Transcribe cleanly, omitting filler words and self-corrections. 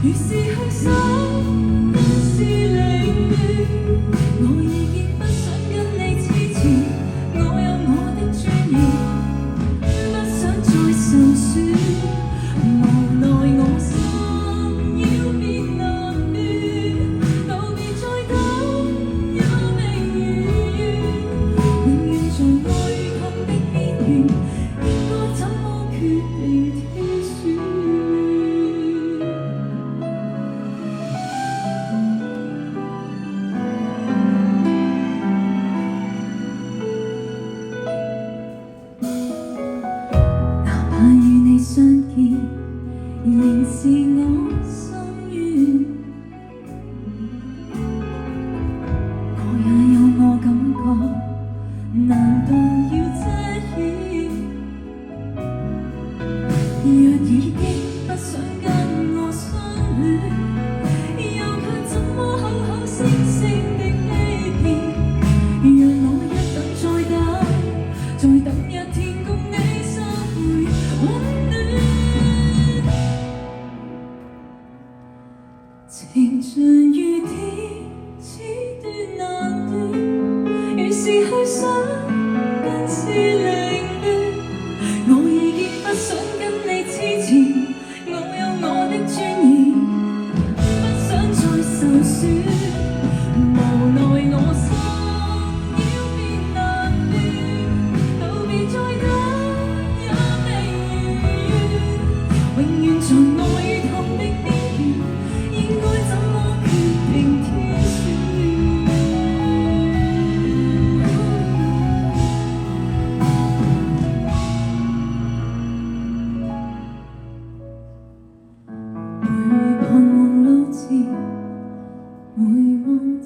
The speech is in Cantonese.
於是去想，但是凌亂。我已經不想跟你黐纏，我有我的尊嚴，不想再受損。無奈我心要變難斷，道別再久也未如願，永遠在愛與痛的邊緣，應該怎麼決定挑選？哪怕與你相見，仍是我心願。我也有我感覺，難道要遮掩？若已經不想跟我相戀，又卻怎麼口口聲聲的欺騙？讓我一等再等，再等一天共你相會溫暖。情像雨點，此斷難斷，於是去想，更是凌亂。我已經不想跟你黐纏，我有我的尊嚴，不想再受損。無奈我心要變難斷，道別再久也未如願，永遠在愛與痛的邊緣，應該怎麼決定挑選？徘徊彷徨路前，回望這